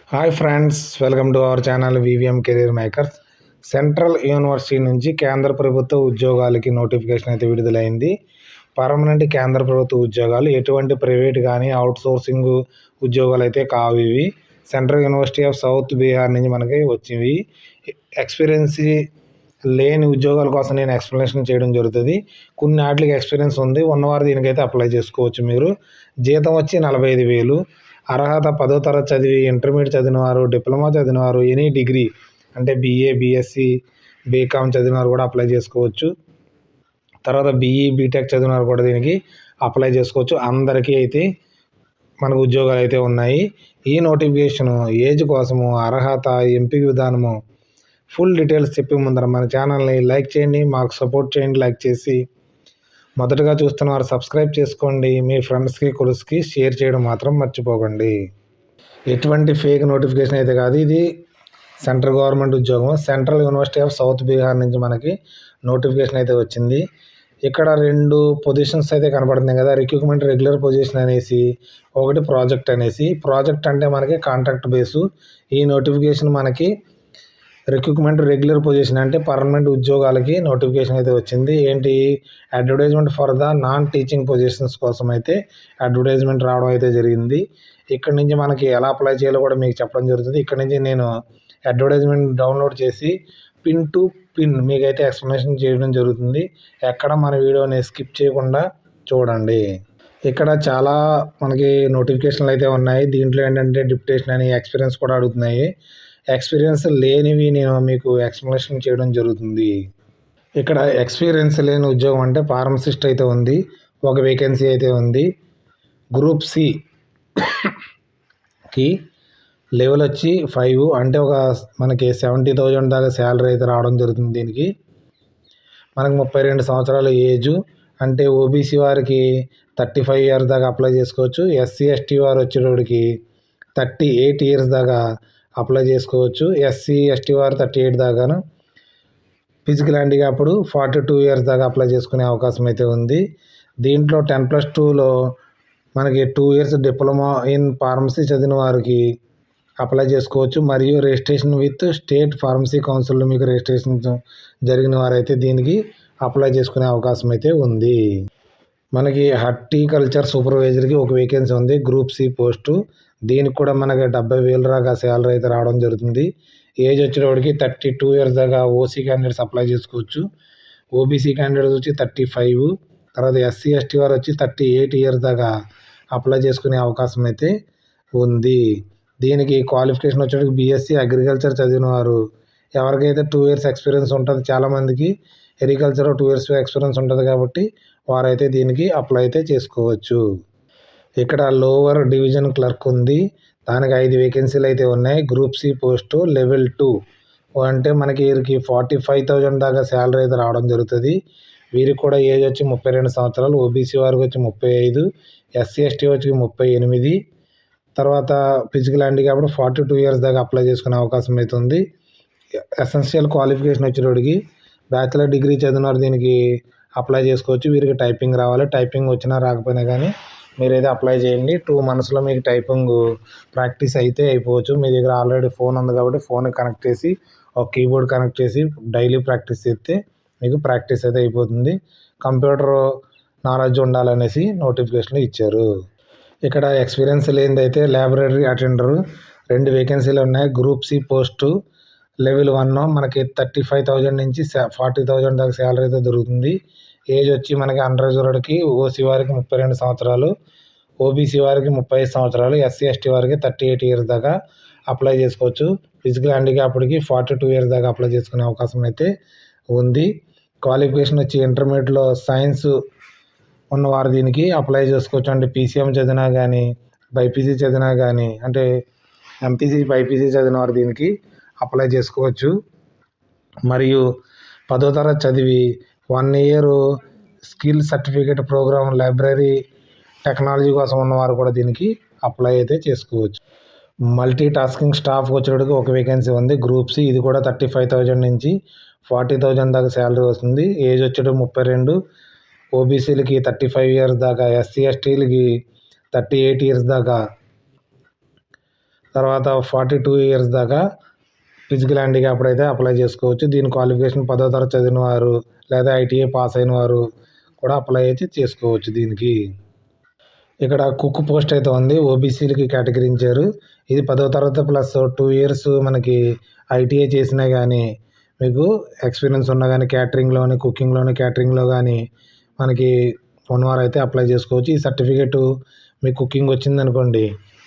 Hi friends, welcome to our channel VVM career makers. Central university నుంచి కేంద్ర ప్రభుత్వ ఉద్యోగాలకి నోటిఫికేషన్ అయితే విడుదలైంది. పర్మనెంట్ కేంద్ర ప్రభుత్వ ఉద్యోగాలు, ఎటువంటి ప్రైవేట్ కానీ అవుట్ సోర్సింగ్ ఉద్యోగాలు అయితే కావు. ఇవి central university of south Bihar నుంచి మనకి వచ్చింది. ఎక్స్పీరియన్స్ లేని ఉద్యోగాల కోసం నేను ఎక్స్ప్లెనేషన్ చేయడం జరుగుతుంది. కొన్ని వాటికి ఎక్స్పీరియన్స్ ఉంది ఉన్నవారు దీనికైతే అప్లై చేసుకోవచ్చు. మీరు జీతం వచ్చి 45,000. అర్హత 10వ తరగతి చదివి, ఇంటర్మీడియట్ చదివిన వారు, డిప్లొమా చదివిన వారు, ఎనీ డిగ్రీ అంటే బీఏ, బీఎస్సీ, బీకామ్ చదివిన వారు కూడా అప్లై చేసుకోవచ్చు. తర్వాత బీఈ, బీటెక్ చదివిన వారు కూడా దీనికి అప్లై చేసుకోవచ్చు. అందరికీ అయితే మనకు ఉద్యోగాలు అయితే ఉన్నాయి. ఈ నోటిఫికేషన్ ఏజ్ కోసము, అర్హత, ఎంపిక విధానము, ఫుల్ డీటెయిల్స్ చెప్పే ముందర మన ఛానల్ని లైక్ చేయండి, మాకు సపోర్ట్ చేయండి. లైక్ చేసి మొదటగా చూస్తున్న వారు సబ్స్క్రైబ్ చేసుకోండి. మీ ఫ్రెండ్స్కి, కొలుసుకి షేర్ చేయడం మాత్రం మర్చిపోకండి. ఎటువంటి ఫేక్ నోటిఫికేషన్ అయితే కాదు, ఇది సెంట్రల్ గవర్నమెంట్ ఉద్యోగం. Central university of south Bihar నుంచి మనకి నోటిఫికేషన్ అయితే వచ్చింది. ఇక్కడ 2 పొజిషన్స్ అయితే కనపడుతున్నాయి కదా, రిక్రూట్మెంట్ రెగ్యులర్ పొజిషన్ అనేసి, ఒకటి ప్రాజెక్ట్ అనేసి. ప్రాజెక్ట్ అంటే మనకి కాంట్రాక్ట్ బేసు. ఈ నోటిఫికేషన్ మనకి రిక్రూట్మెంట్ రెగ్యులర్ పొజిషన్ అంటే పర్మనెంట్ ఉద్యోగాలకి నోటిఫికేషన్ అయితే వచ్చింది. ఏంటి, advertisement for the non teaching positions కోసం అయితే అడ్వర్టైజ్మెంట్ రావడం అయితే జరిగింది. ఇక్కడ నుంచి మనకి ఎలా అప్లై చేయాలో కూడా మీకు చెప్పడం జరుగుతుంది. ఇక్కడ నుంచి నేను అడ్వర్టైజ్మెంట్ డౌన్లోడ్ చేసి పిన్ టు పిన్ మీకైతే ఎక్స్ప్లెనేషన్ చేయడం జరుగుతుంది. ఎక్కడ మన వీడియోని స్కిప్ చేయకుండా చూడండి. ఇక్కడ చాలా మనకి నోటిఫికేషన్లు అయితే ఉన్నాయి. దీంట్లో ఏంటంటే డిప్యుటేషన్ అని, ఎక్స్పీరియన్స్ కూడా అడుగుతున్నాయి. ఎక్స్పీరియన్స్ లేనివి నేను మీకు ఎక్స్ప్లెనేషన్ చేయడం జరుగుతుంది. ఇక్కడ ఎక్స్పీరియన్స్ లేని ఉద్యోగం అంటే ఫార్మసిస్ట్ అయితే ఉంది, ఒక వేకెన్సీ అయితే ఉంది. గ్రూప్ సికి లెవెల్ వచ్చి 5 అంటే మనకి 70,000 దాకా శాలరీ అయితే రావడం జరుగుతుంది. దీనికి మనకు 32 సంవత్సరాల ఏజు అంటే ఓబీసీ వారికి 35 ఇయర్స్ దాకా అప్లై చేసుకోవచ్చు. ఎస్సీ, ఎస్టీ వారు వచ్చేటోడికి 38 ఇయర్స్ దాకా అప్లై చేసుకోవచ్చు. ఎస్సీ, ఎస్టీ వారు 38 దాకాను. ఫిజికల్ హ్యాండిక్యాప్డ్ 42 ఇయర్స్ దాకా అప్లై చేసుకునే అవకాశం అయితే ఉంది. దీంట్లో 10+2లో మనకి 2 ఇయర్స్ డిప్లొమా ఇన్ ఫార్మసీ చదివిన వారికి అప్లై చేసుకోవచ్చు. మరియు రిజిస్ట్రేషన్ విత్ స్టేట్ ఫార్మసీ కౌన్సిల్లో మీకు రిజిస్ట్రేషన్ జరిగిన వారైతే దీనికి అప్లై చేసుకునే అవకాశం అయితే ఉంది. మనకి హార్టికల్చర్ సూపర్వైజర్కి ఒక వేకెన్సీ ఉంది, గ్రూప్ సి పోస్టు. దీనికి కూడా మనకి 70,000 దాకా శాలరీ అయితే రావడం జరుగుతుంది. ఏజ్ వచ్చేటప్పటికి 32 ఇయర్స్ దాకా ఓసీ క్యాండిడేట్స్ అప్లై చేసుకోవచ్చు. ఓబీసీ క్యాండిడేట్స్ వచ్చి 35, తర్వాత ఎస్సీ, ఎస్టీ వారు వచ్చి 38 ఇయర్స్ దాకా అప్లై చేసుకునే అవకాశం అయితే ఉంది. దీనికి క్వాలిఫికేషన్ వచ్చేటప్పటికి బీఎస్సీ అగ్రికల్చర్ చదివిన వారు, ఎవరికైతే 2 ఇయర్స్ ఎక్స్పీరియన్స్ ఉంటుంది, చాలామందికి అగ్రికల్చర్ 2 ఇయర్స్ ఎక్స్పీరియన్స్ ఉంటుంది కాబట్టి వారైతే దీనికి అప్లై అయితే చేసుకోవచ్చు. ఇక్కడ లోవర్ డివిజన్ క్లర్క్ ఉంది, దానికి 5 వేకెన్సీలు అయితే ఉన్నాయి. గ్రూప్ సి పోస్టు లెవెల్ 2 అంటే మనకి వీరికి 45,000 దాకా శాలరీ అయితే రావడం జరుగుతుంది. వీరికి కూడా ఏజ్ వచ్చి 32 సంవత్సరాలు. ఓబీసీ వారికి వచ్చి 35, ఎస్సీ, ఎస్టీ వచ్చి 38, తర్వాత ఫిజికల్ హ్యాండిక్యాప్డ్ 42 ఇయర్స్ దాకా అప్లై చేసుకునే అవకాశం అయితే ఉంది. ఎసెన్షియల్ క్వాలిఫికేషన్ వచ్చేటోడికి బ్యాచిలర్ డిగ్రీ చదివినారు దీనికి అప్లై చేసుకోవచ్చు. వీరికి టైపింగ్ రావాలి. టైపింగ్ వచ్చినా రాకపోయినా కానీ మీరైతే అప్లై చేయండి. 2 మంత్స్లో మీకు టైపింగ్ ప్రాక్టీస్ అయితే అయిపోవచ్చు. మీ దగ్గర ఆల్రెడీ ఫోన్ ఉంది కాబట్టి ఫోన్కి కనెక్ట్ చేసి, ఒక కీబోర్డ్ కనెక్ట్ చేసి డైలీ ప్రాక్టీస్ చేస్తే మీకు ప్రాక్టీస్ అయితే అయిపోతుంది. కంప్యూటర్ నాలెడ్జ్ ఉండాలనేసి నోటిఫికేషన్లు ఇచ్చారు. ఇక్కడ ఎక్స్పీరియన్స్ లేనిది అయితే ల్యాబొరేటరీ అటెండరు 2 వేకెన్సీలు ఉన్నాయి. గ్రూప్ సి పోస్టు లెవెల్ 1 మనకి 35,000 నుంచి 40,000 దాకా శాలరీ అయితే దొరుకుతుంది. ఏజ్ వచ్చి మనకి అండర్ రిజర్వ్డ్కి ఓసీ వారికి 32 సంవత్సరాలు, ఓబీసీ వారికి 35 సంవత్సరాలు, ఎస్సీ, ఎస్టీ వారికి 38 ఇయర్స్ దాకా అప్లై చేసుకోవచ్చు. ఫిజికల్ హ్యాండిక్యాప్డ్కి 42 ఇయర్స్ దాకా అప్లై చేసుకునే అవకాశం అయితే ఉంది. క్వాలిఫికేషన్ వచ్చి ఇంటర్మీడియట్లో సైన్స్ ఉన్నవారు దీనికి అప్లై చేసుకోవచ్చు. అంటే పీసీఎం చదివినా కానీ, బైపీసీ చదివినా కానీ, అంటే ఎంపీసీ, బైపీసీ చదివిన వారు దీనికి అప్లై చేసుకోవచ్చు. మరియు 10వ తరగతి చదివి 1 year skill certificate program library technology కోసం ఉన్నవారు కూడా దీనికి అప్లై అయితే చేసుకోవచ్చు. మల్టీ టాస్కింగ్ స్టాఫ్ వచ్చేటప్పటికి ఒక వేకెన్సీ ఉంది. గ్రూప్ సి, ఇది కూడా 35,000 నుంచి 40,000 దాకా శాలరీ వస్తుంది. ఏజ్ వచ్చేటప్పుడు 32, ఓబీసీలకి 35 ఇయర్స్ దాకా, ఎస్సీ, ఎస్టీలకి 38 ఇయర్స్ దాకా తర్వాత 42 ఇయర్స్ దాకా ఫిజికల్ హ్యాండిక్యాప్డ్ అయితే అప్లై చేసుకోవచ్చు. దీని క్వాలిఫికేషన్ 10వ తరగతి చదివిన వారు లేదా ఐటీఐ పాస్ అయిన వారు కూడా అప్లై అయితే చేసుకోవచ్చు దీనికి. ఇక్కడ కుక్ పోస్ట్ అయితే ఉంది. ఓబీసీలకి కేటగిరించారు. ఇది 10వ తరగతి ప్లస్ 2 ఇయర్స్ మనకి ఐటీఐ చేసినా కానీ మీకు ఎక్స్పీరియన్స్ ఉన్నా కానీ క్యాటరింగ్లోని, కుకింగ్లోని, క్యాటరింగ్లో కానీ మనకి ఉన్నవారైతే అప్లై చేసుకోవచ్చు. ఈ సర్టిఫికేటు మీకు కుకింగ్ వచ్చిందనుకోండి,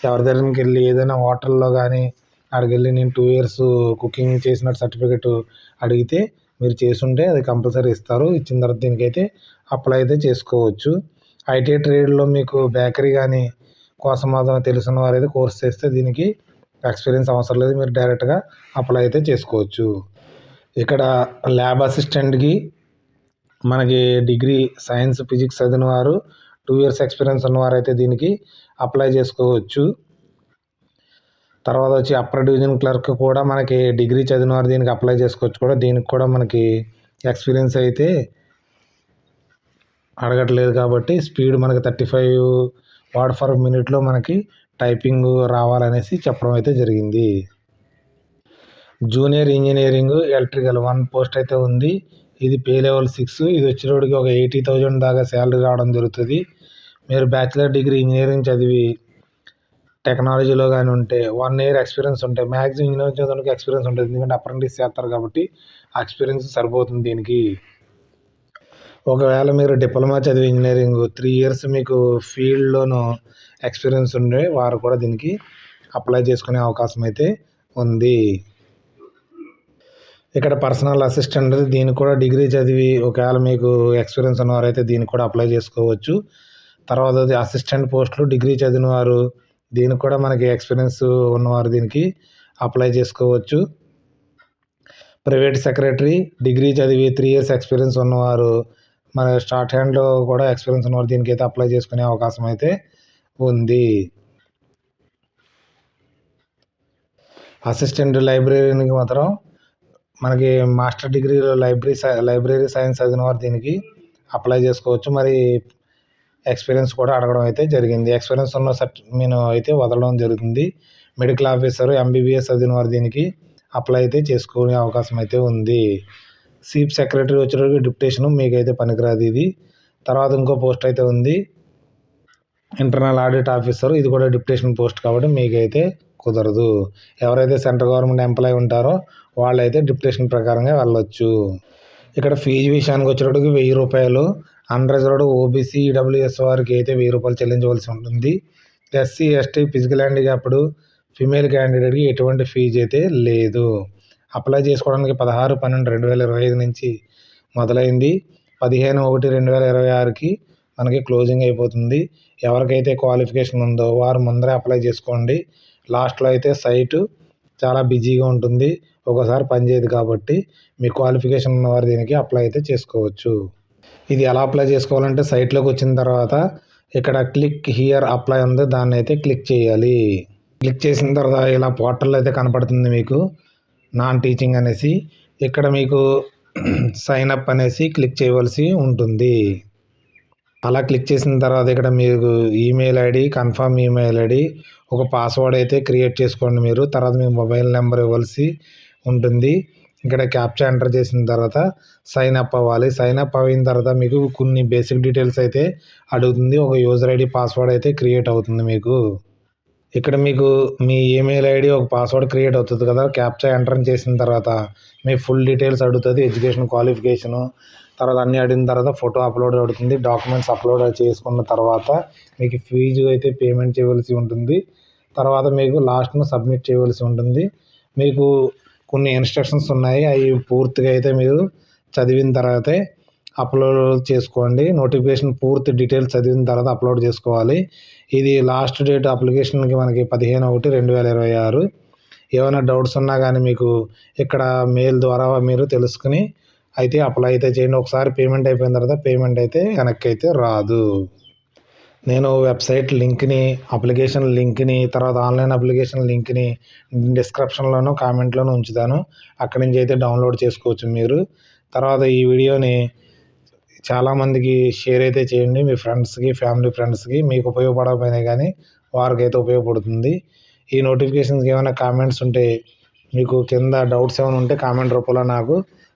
ఎవరి దగ్గరికి వెళ్ళి ఏదైనా హోటల్లో కానీ అక్కడికి వెళ్ళి నేను 2 ఇయర్స్ కుకింగ్ చేసినట్టు సర్టిఫికేట్ అడిగితే మీరు చేసుంటే అది కంపల్సరీ ఇస్తారు. ఇచ్చిన తర్వాత దీనికైతే అప్లై అయితే చేసుకోవచ్చు. ఐటీఐ ట్రేడ్లో మీకు బేకరీ కానీ కోసం మాత్రం తెలిసిన వారైతే కోర్స్ చేస్తే దీనికి ఎక్స్పీరియన్స్ అవసరం లేదు. మీరు డైరెక్ట్గా అప్లై అయితే చేసుకోవచ్చు. ఇక్కడ ల్యాబ్ అసిస్టెంట్కి మనకి డిగ్రీ సైన్స్ ఫిజిక్స్ చదివిన వారు 2 ఇయర్స్ ఎక్స్పీరియన్స్ ఉన్నవారైతే దీనికి అప్లై చేసుకోవచ్చు. తర్వాత వచ్చి అప్పర్ డివిజన్ క్లర్క్ కూడా మనకి డిగ్రీ చదివిన వారు దీనికి అప్లై చేసుకోవచ్చు కూడా. దీనికి కూడా మనకి ఎక్స్పీరియన్స్ అయితే అడగట్లేదు కాబట్టి స్పీడ్ మనకి 35 వర్డ్ పర్ మినిట్లో మనకి టైపింగ్ రావాలనేసి చెప్పడం అయితే జరిగింది. జూనియర్ ఇంజనీరింగ్ ఎలక్ట్రికల్ 1 పోస్ట్ అయితే ఉంది. ఇది పే లెవెల్ 6. ఇది వచ్చేటప్పటికి ఒక 80,000 దాకా శాలరీ రావడం జరుగుతుంది. మీరు బ్యాచిలర్ డిగ్రీ ఇంజనీరింగ్ చదివి టెక్నాలజీలో కానీ ఉంటే 1 ఇయర్ ఎక్స్పీరియన్స్ ఉంటే మ్యాక్సిమం ఇంజనీరింగ్ చదవడానికి ఎక్స్పీరియన్స్ ఉంటుంది. ఎందుకంటే అప్రెంటిస్ చేస్తారు కాబట్టి ఆ ఎక్స్పీరియన్స్ సరిపోతుంది దీనికి. ఒకవేళ మీరు డిప్లొమా చదివి ఇంజనీరింగ్ 3 ఇయర్స్ మీకు ఫీల్డ్లోనూ ఎక్స్పీరియన్స్ ఉండే వారు కూడా దీనికి అప్లై చేసుకునే అవకాశం అయితే ఉంది. ఇక్కడ పర్సనల్ అసిస్టెంట్ దీనికి కూడా డిగ్రీ చదివి ఒకవేళ మీకు ఎక్స్పీరియన్స్ ఉన్నవారైతే దీనికి కూడా అప్లై చేసుకోవచ్చు. తర్వాత అసిస్టెంట్ పోస్టులు డిగ్రీ చదివిన వారు దీనికి కూడా మనకి ఎక్స్పీరియన్స్ ఉన్నవారు దీనికి అప్లై చేసుకోవచ్చు. ప్రైవేట్ సెక్రటరీ డిగ్రీ చదివి 3 ఇయర్స్ ఎక్స్పీరియన్స్ ఉన్నవారు మన స్టార్ట్ హ్యాండ్లో కూడా ఎక్స్పీరియన్స్ ఉన్నవారు దీనికైతే అప్లై చేసుకునే అవకాశం అయితే ఉంది. అసిస్టెంట్ లైబ్రరీకి మాత్రం మనకి మాస్టర్ డిగ్రీలో లైబ్రరీ సైన్స్ చదివిన వారు దీనికి అప్లై చేసుకోవచ్చు. మరి ఎక్స్పీరియన్స్ కూడా అడగడం అయితే జరిగింది. ఎక్స్పీరియన్స్ ఉన్న నేను అయితే వదలడం జరుగుతుంది. మెడికల్ ఆఫీసర్ ఎంబీబీఎస్ చదివిన వారు దీనికి అప్లై అయితే చేసుకునే అవకాశం అయితే ఉంది. చీఫ్ సెక్రటరీ వచ్చేటప్పటికి డిప్యుటేషన్ మీకైతే పనికిరాదు ఇది. తర్వాత ఇంకో పోస్ట్ అయితే ఉంది ఇంటర్నల్ ఆడిట్ ఆఫీసర్. ఇది కూడా డిప్యుటేషన్ పోస్ట్ కాబట్టి మీకైతే కుదరదు. ఎవరైతే సెంట్రల్ గవర్నమెంట్ ఎంప్లాయ్ ఉంటారో వాళ్ళైతే డిప్యుటేషన్ ప్రకారంగా వెళ్ళొచ్చు. ఇక్కడ ఫీజు విషయానికి వచ్చేటప్పటికి 1000 రూపాయలు. అన్రిజర్వ్డ్ ఓబీసీ ఈడబ్ల్యూఎస్ వారికి అయితే 1000 రూపాయలు చెల్లించవలసి ఉంటుంది. SC ST physical handicapped female క్యాండిడేట్కి ఎటువంటి ఫీజు అయితే లేదు. అప్లై చేసుకోవడానికి 16/12/2025 నుంచి మొదలైంది. 15/1/2026కి మనకి క్లోజింగ్ అయిపోతుంది. ఎవరికైతే క్వాలిఫికేషన్ ఉందో వారు ముందరే అప్లై చేసుకోండి. లాస్ట్లో అయితే సైటు చాలా బిజీగా ఉంటుంది, ఒకసారి పనిచేయదు కాబట్టి మీ క్వాలిఫికేషన్ ఉన్నవారు దీనికి అప్లై అయితే చేసుకోవచ్చు. ఇది ఎలా అప్లై చేసుకోవాలంటే సైట్లోకి వచ్చిన తర్వాత ఇక్కడ క్లిక్ హియర్ అప్లై ఉంది, దాన్ని అయితే క్లిక్ చేయాలి. క్లిక్ చేసిన తర్వాత ఇలా పోర్టల్ అయితే కనపడుతుంది మీకు నాన్ టీచింగ్ అనేసి. ఇక్కడ మీకు సైన్ అప్ అనేసి క్లిక్ చేయవలసి ఉంటుంది. అలా క్లిక్ చేసిన తర్వాత ఇక్కడ మీకు email ID, confirm email ID, ఒక పాస్వర్డ్ అయితే క్రియేట్ చేసుకోండి మీరు. తర్వాత మీ మొబైల్ నెంబర్ ఇవ్వాల్సి ఉంటుంది. ఇక్కడ క్యాప్చా ఎంటర్ చేసిన తర్వాత సైన్ అప్ అవ్వాలి. సైన్ అప్ అయిన తర్వాత మీకు కొన్ని బేసిక్ డీటెయిల్స్ అయితే అడుగుతుంది. ఒక యూజర్ ఐడి, పాస్వర్డ్ అయితే క్రియేట్ అవుతుంది మీకు. ఇక్కడ మీకు మీ ఈమెయిల్ ఐడి, ఒక పాస్వర్డ్ క్రియేట్ అవుతుంది కదా. క్యాప్చా ఎంటర్ చేసిన తర్వాత మీ ఫుల్ డీటెయిల్స్ అడుగుతుంది. ఎడ్యుకేషన్ క్వాలిఫికేషను తర్వాత అన్నీ అడిగిన తర్వాత ఫోటో అప్లోడ్ అవుతుంది. డాక్యుమెంట్స్ అప్లోడ్ చేసుకున్న తర్వాత మీకు ఫీజు అయితే పేమెంట్ చేయవలసి ఉంటుంది. తర్వాత మీకు లాస్ట్ను సబ్మిట్ చేయవలసి ఉంటుంది. మీకు కొన్ని ఇన్స్ట్రక్షన్స్ ఉన్నాయి, అవి పూర్తిగా అయితే మీరు చదివిన తర్వాతే అప్లోడ్ చేసుకోండి. నోటిఫికేషన్ పూర్తి డీటెయిల్స్ చదివిన తర్వాత అప్లోడ్ చేసుకోవాలి. ఇది లాస్ట్ డేట్ అప్లికేషన్కి మనకి 15/1/2026. ఏమైనా డౌట్స్ ఉన్నా కానీ మీకు ఇక్కడ మెయిల్ ద్వారా మీరు తెలుసుకుని అయితే అప్లై అయితే చేయండి. ఒకసారి పేమెంట్ అయిపోయిన తర్వాత పేమెంట్ అయితే వెనక్కి అయితే రాదు. నేను వెబ్సైట్ లింక్ని, అప్లికేషన్ లింక్ని, తర్వాత ఆన్లైన్ అప్లికేషన్ లింక్ని డిస్క్రిప్షన్లోను కామెంట్లోను ఉంచుతాను. అక్కడి నుంచి అయితే డౌన్లోడ్ చేసుకోవచ్చు మీరు. తర్వాత ఈ వీడియోని చాలామందికి షేర్ అయితే చేయండి, మీ ఫ్రెండ్స్కి, ఫ్యామిలీ ఫ్రెండ్స్కి. మీకు ఉపయోగపడకపోయినా కానీ వారికైతే ఉపయోగపడుతుంది. ఈ నోటిఫికేషన్స్కి ఏమైనా కామెంట్స్ ఉంటే మీకు కింద డౌట్స్ ఏమైనా ఉంటే కామెంట్ రూపంలో నాకు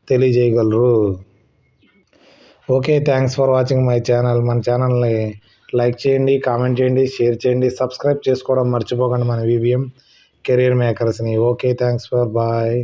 తెలియజేయగలరు. Okay, thanks for watching my channel. మన ఛానల్ని లైక్ చేయండి, కామెంట్ చేయండి, షేర్ చేయండి, సబ్స్క్రైబ్ చేసుకోవడం మర్చిపోకండి మన వివిఎం కెరీర్ మేకర్స్ని. Okay, thanks for bye.